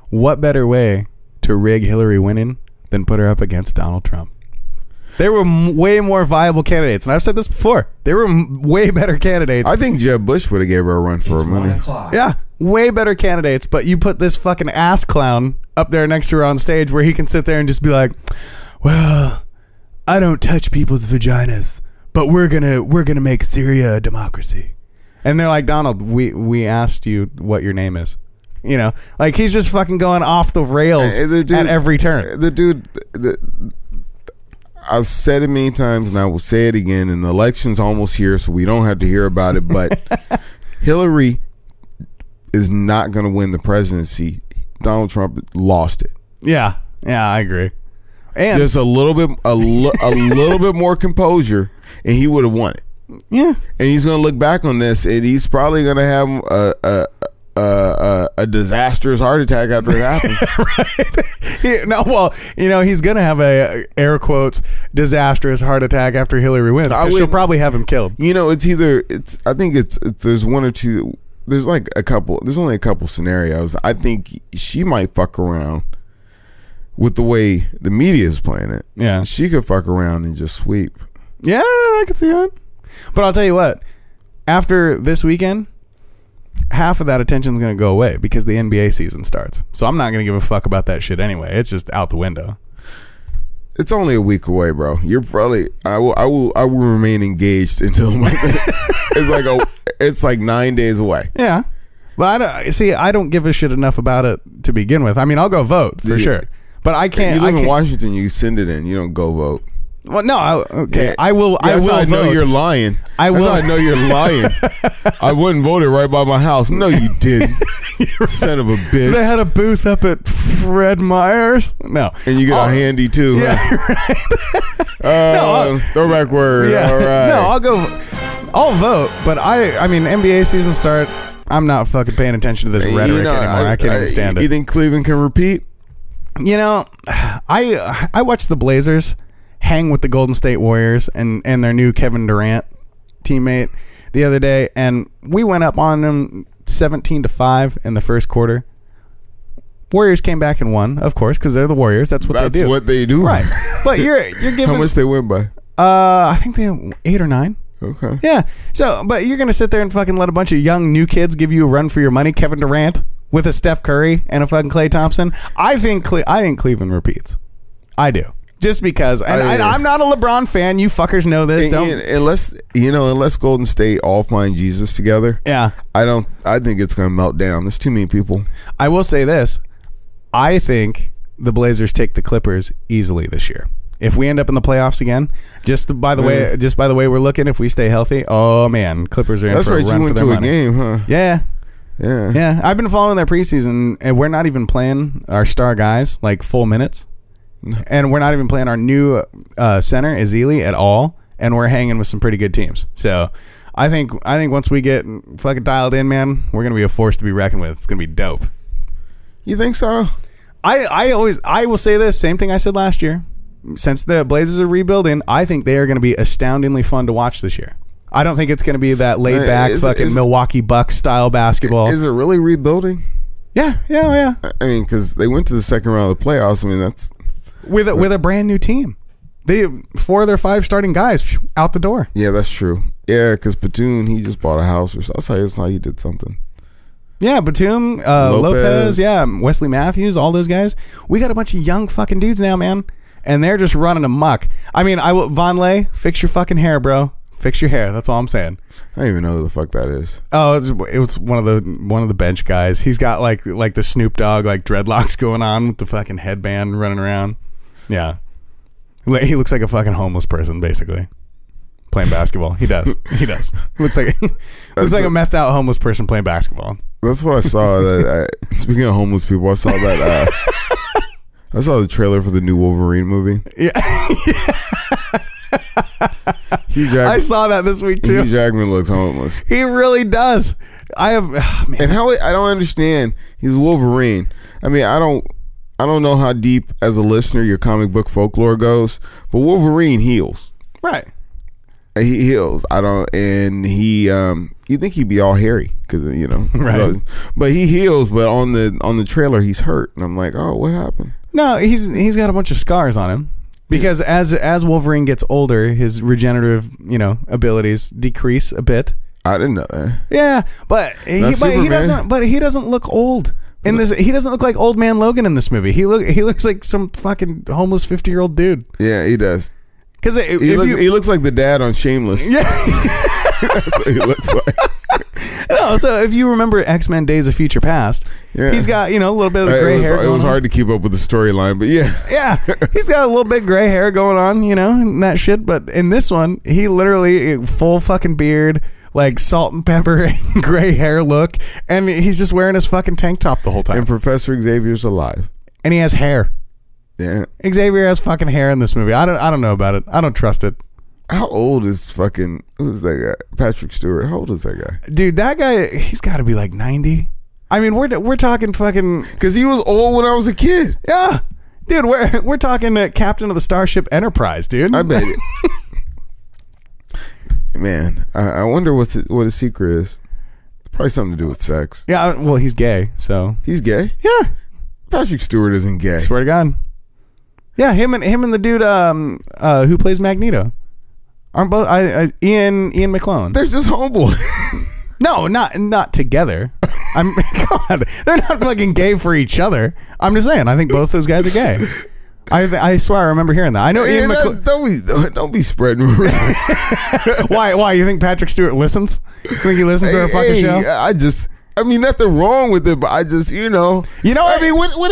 What better way to rig Hillary winning than put her up against Donald Trump? There were way more viable candidates, and I've said this before. There were way better candidates. I think Jeb Bush would have gave her a run for her money. Yeah, way better candidates, but you put this fucking ass clown up there next to her on stage where he can sit there and just be like, well, I don't touch people's vaginas, but we're gonna make Syria a democracy. And they're like, Donald, we asked you what your name is. Like, he's just fucking going off the rails at every turn. I've said it many times, and I will say it again, and the election's almost here, so we don't have to hear about it, but Hillary is not going to win the presidency. Donald Trump lost it. Yeah, I agree. And just a little bit more composure, and he would have won it. Yeah. And he's going to look back on this, and he's probably going to have a disastrous heart attack after it happens. Right. He's gonna have a air quotes disastrous heart attack after Hillary wins. She'll probably have him killed. I think there's one or two. There's only a couple scenarios. I think she might fuck around with the way the media is playing it. Yeah, she could fuck around and just sweep. Yeah, I could see that. But I'll tell you what. After this weekend, half of that attention is going to go away because the NBA season starts. So I'm not going to give a fuck about that shit anyway. It's just out the window. It's only a week away, bro. You're probably I will remain engaged until it's like 9 days away. Yeah. But I don't give a shit enough about it to begin with. I mean, I'll go vote for sure. But I can't. You live in Washington, you send it in. You don't go vote. Well, no, okay. Yeah. I will. That's I will. I know vote. You're lying. I will. That's how I know you're lying. I wouldn't vote it right by my house. No, you didn't. Right. Son of a bitch. They had a booth up at Fred Meyer's. No, and you get a handy too. Yeah. Right. Throwback word. Yeah. All right. No, I'll vote. But I mean, NBA season start. I'm not fucking paying attention to this rhetoric anymore. I can't even stand it. You think Cleveland can repeat? I watched the Blazers hang with the Golden State Warriors and their new Kevin Durant teammate the other day, and we went up on them 17-5 in the first quarter. Warriors came back and won, of course, because they're the Warriors. That's what they do. That's what they do, right? But you're giving how much they win by? I think they have 8 or 9. Okay. Yeah. So, but you're gonna sit there and fucking let a bunch of young new kids give you a run for your money, Kevin Durant with a Steph Curry and a fucking Klay Thompson? I think Cleveland repeats. I do. Just because. And I'm not a LeBron fan. You fuckers know this. Unless Golden State all find Jesus together. Yeah. I think it's going to melt down. There's too many people. I will say this. I think the Blazers take the Clippers easily this year. If we end up in the playoffs again, just by the way we're looking, if we stay healthy, oh man, Clippers are in for a run for their money. That's right, you went to a game, huh? Yeah. I've been following their preseason, and we're not even playing our star guys like full minutes, and we're not even playing our new center Ezeli at all, and we're hanging with some pretty good teams. So I think once we get fucking dialed in, man, we're gonna be a force to be reckoned with. It's gonna be dope. You think so? I will say this same thing I said last year. Since the Blazers are rebuilding, I think they are going to be astoundingly fun to watch this year. I don't think it's going to be that laid back Milwaukee Bucks style basketball. Is it really rebuilding? Yeah. I mean, because they went to the second round of the playoffs. I mean, that's with a brand new team. 4 of their 5 starting guys out the door. Yeah, that's true. Yeah, because Batum, he just bought a house or something. That's how he did something. Yeah, Batum, Lopez, Wesley Matthews, all those guys. We got a bunch of young fucking dudes now, man. And they're just running amok. I mean, Vonleh, fix your fucking hair, bro. Fix your hair. That's all I'm saying. I don't even know who the fuck that is. Oh, it was one of the bench guys. He's got like the Snoop Dogg like dreadlocks going on with the fucking headband running around. Yeah, he looks like a fucking homeless person basically playing basketball. He does. Looks like a methed out homeless person playing basketball. That's what I saw. Speaking of homeless people, I saw that. I saw the trailer for the new Wolverine movie. Yeah. I saw that this week too. Hugh Jackman looks homeless. He really does. Man. And how I don't understand. He's Wolverine. I mean, I don't know how deep as a listener your comic book folklore goes, but Wolverine heals. Right. He heals. You think he'd be all hairy because right. But he heals. But on the trailer, he's hurt, and I'm like, oh, what happened? No, he's got a bunch of scars on him because as Wolverine gets older, his regenerative abilities decrease a bit. I didn't know that. Yeah, but he doesn't look old in this. He doesn't look like old man Logan in this movie. He looks like some fucking homeless 50-year-old dude. Yeah, he does. Because he looks like the dad on Shameless. Yeah, that's what he looks like. No, so if you remember X-Men: Days of Future Past, he's got a little bit of gray hair. It was hard to keep up with the storyline, but yeah, he's got a little bit of gray hair going on, and that shit. But in this one, he literally full fucking beard, like salt and pepper and gray hair look, and he's just wearing his fucking tank top the whole time. And Professor Xavier's alive, and he has hair. Yeah, Xavier has fucking hair in this movie. I don't know about it. I don't trust it. How old is who's that guy? Patrick Stewart. How old is that guy? Dude, that guy, he's got to be like 90. I mean, we're talking fucking... Because he was old when I was a kid. Yeah. Dude, we're talking captain of the Starship Enterprise, dude. I bet it. Man, I wonder what his secret is. Probably something to do with sex. Yeah, well, he's gay, so... He's gay? Yeah. Patrick Stewart isn't gay. Swear to God. Yeah, him and the dude who plays Magneto. Aren't both Ian McClone? They're just homeboy. No, not together. God, they're not fucking gay for each other. I'm just saying. I think both those guys are gay. I swear I remember hearing that. I know Ian McClone. Don't be spreading rumors. Why? You think Patrick Stewart listens? You think he listens to our fucking show? I mean, nothing wrong with it, but I just, I mean, what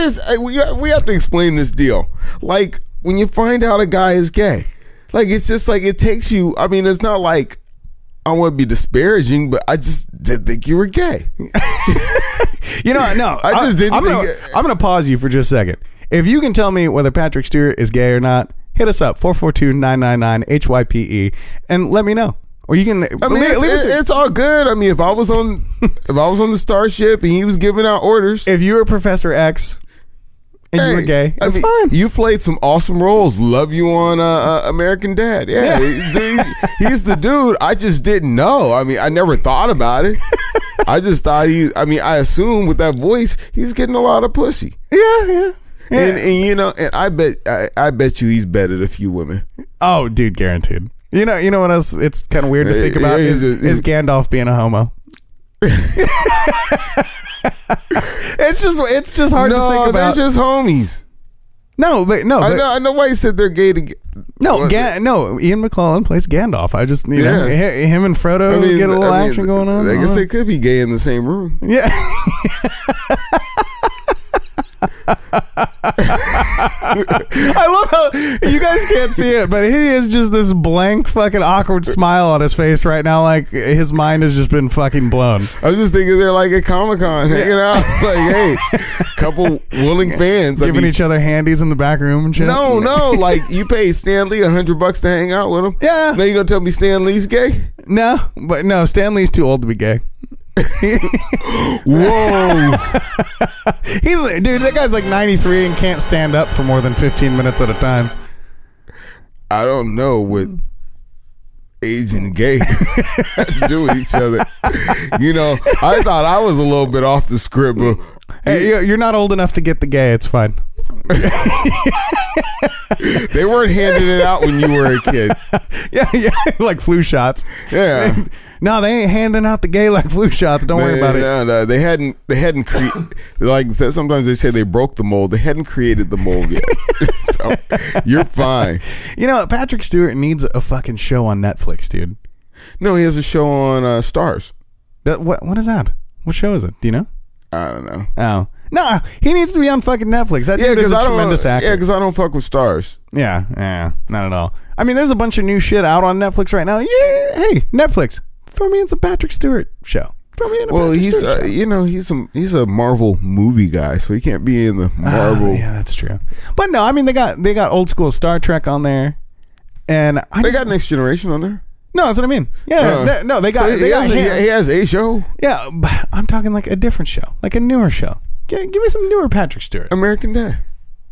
is, we have to explain this deal. Like, when you find out a guy is gay, like, it's just like, it takes you, I mean, it's not like, I want to be disparaging, but I just didn't think you were gay. No. I just didn't think. I'm going to pause you for just a second. If you can tell me whether Patrick Stewart is gay or not, hit us up, 442-999-HYPE, and let me know. Or you can. I mean, it's all good. I mean, if I was on the Starship and he was giving out orders, if you were Professor X and you were gay, it's fine. You played some awesome roles. Love you on American Dad. Yeah. He's the dude. I just didn't know. I mean, I never thought about it. I just thought I assumed with that voice he's getting a lot of pussy. Yeah. And I bet you he's bedded a few women. Oh, dude, guaranteed. You know what else? It's kind of weird to think about is Gandalf being a homo. It's just hard to think about. They're just homies. No, but I know why you said they're gay. No, Ian McClellan plays Gandalf. I just him and Frodo get a little action going on. I guess they could be gay in the same room. Yeah. I love how you guys can't see it, but he is just this blank fucking awkward smile on his face right now, like his mind has just been fucking blown. I was just thinking they're like at Comic-Con hanging out, like, hey, couple willing fans giving each other handies in the back room and shit. No, like you paid Stan Lee $100 to hang out with him. Yeah. Now you gonna tell me Stan Lee's gay? No, Stan Lee's too old to be gay. Whoa. Dude, that guy's like 93 and can't stand up for more than 15 minutes at a time. I don't know what age and gay has to do with each other. I thought I was a little bit off the script, but hey, you're not old enough to get the gay. It's fine. They weren't handing it out when you were a kid. Yeah, like flu shots. Yeah. No, they ain't handing out the gay like flu shots. Don't worry about it. No, they hadn't like sometimes they say they broke the mold. They hadn't created the mold yet. So you're fine. Patrick Stewart needs a fucking show on Netflix, dude. No, he has a show on Starz. What is that? What show is it? Do you know? I don't know. Oh. No, he needs to be on fucking Netflix. That dude is a tremendous actor. Yeah, because I don't fuck with Starz. Yeah, not at all. I mean, there's a bunch of new shit out on Netflix right now. Yeah, hey, Netflix, throw me in some Patrick Stewart show. Throw me in a Patrick Stewart show. he's a Marvel movie guy, so he can't be in the Marvel. Yeah, that's true. But no, I mean, they got old school Star Trek on there, and they got Next Generation on there. No, that's what I mean. Yeah, they got. So he has a show. Yeah, but I'm talking like a different show, like a newer show. Give me some newer Patrick Stewart. American Dad.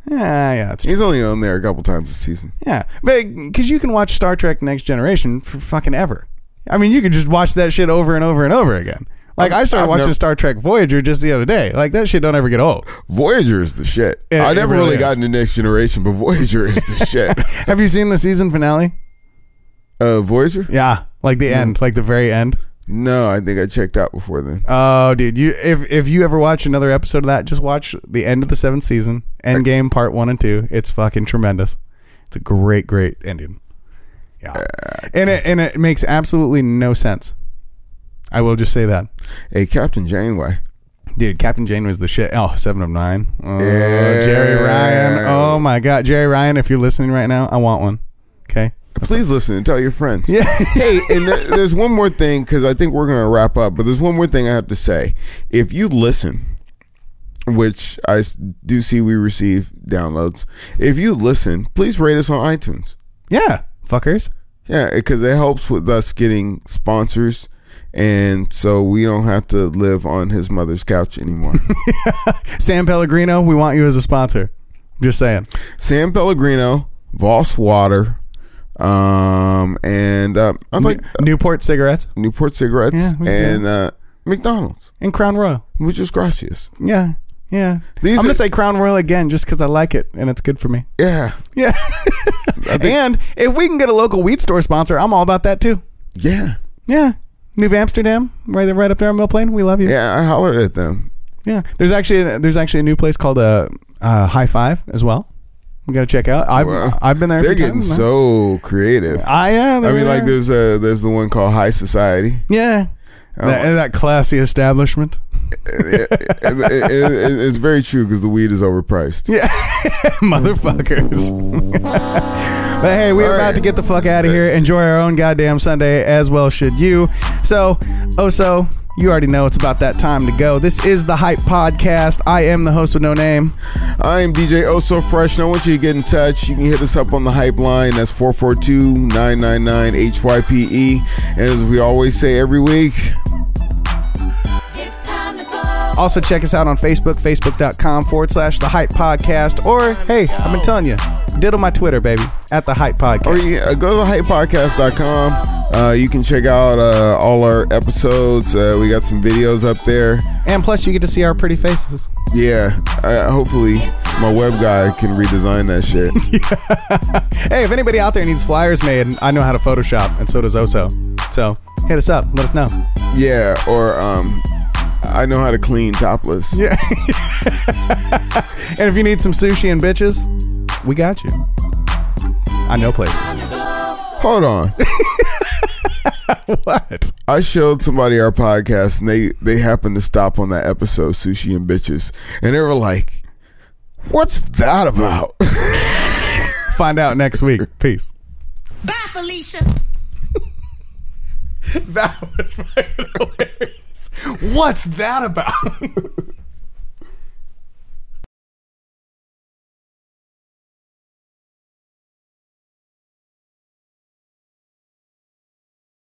Yeah, that's true. He's only on there a couple times this season. Yeah, but because you can watch Star Trek Next Generation for fucking ever. I mean, you could just watch that shit over and over and over again. Like, I started watching Star Trek Voyager just the other day. Like, that shit don't ever get old. Voyager is the shit. I never really got into Next Generation, but Voyager is the shit. Have you seen the season finale? Voyager? Yeah, like the end, like the very end. No, I think I checked out before then. Oh, dude, if you ever watch another episode of that, just watch the end of the 7th season, Endgame Part 1 and 2. It's fucking tremendous. It's a great ending. Yeah, and it makes absolutely no sense. I will just say that. Hey, Captain Janeway. Dude, Captain Jane was the shit. Oh, 7 of 9. Oh, yeah. Jerry Ryan. Oh my God, Jerry Ryan, if you're listening right now, I want one. Okay. Please listen and tell your friends. Yeah. Hey, and there's one more thing, because I think we're going to wrap up, but there's one more thing I have to say. If you listen, which I do see we receive downloads, if you listen, please rate us on iTunes. Yeah, fuckers. Yeah, because it helps with us getting sponsors, and so we don't have to live on his mother's couch anymore. San Pellegrino, we want you as a sponsor. Just saying. San Pellegrino, Voss Water, and I'm like Newport cigarettes, and McDonald's and Crown Royal. Muchas gracias. Yeah. I'm gonna say Crown Royal again just because I like it and it's good for me. Yeah. And if we can get a local weed store sponsor, I'm all about that too. Yeah. New Amsterdam, right up there on Mill Plain. We love you. Yeah, I hollered at them. Yeah, there's actually a new place called High Five as well. We got to check out. I've been there. They're getting so creative. Yeah. I mean, like there's the one called High Society. Yeah. That classy establishment. It's very true because the weed is overpriced. Yeah, motherfuckers. But hey, we're about to get the fuck out of here. Enjoy our own goddamn Sunday, as well should you. So you already know it's about that time to go. This is the Hype Podcast. I am the host with no name. I am DJ Oh So Fresh, and I want you to get in touch. You can hit us up on the Hype line. That's 442-999-HYPE. And as we always say every week, also check us out on Facebook, facebook.com/The Hype Podcast. Or, hey, I've been telling you, diddle my Twitter, baby, at The Hype Podcast. Or go to hypepodcast.com. You can check out all our episodes. We got some videos up there. And plus, you get to see our pretty faces. Yeah. Hopefully, my web guy can redesign that shit. Hey, if anybody out there needs flyers made, I know how to Photoshop, and so does Oso. So, hit us up. Let us know. Yeah, or I know how to clean topless. Yeah. And if you need some sushi and bitches, We got you. I know places. Hold on. What? I showed somebody our podcast, and they happened to stop on that episode, Sushi and Bitches, and they were like, "What's that about?" Find out next week. Peace. Bye, Felicia. That was fucking hilarious. What's that about?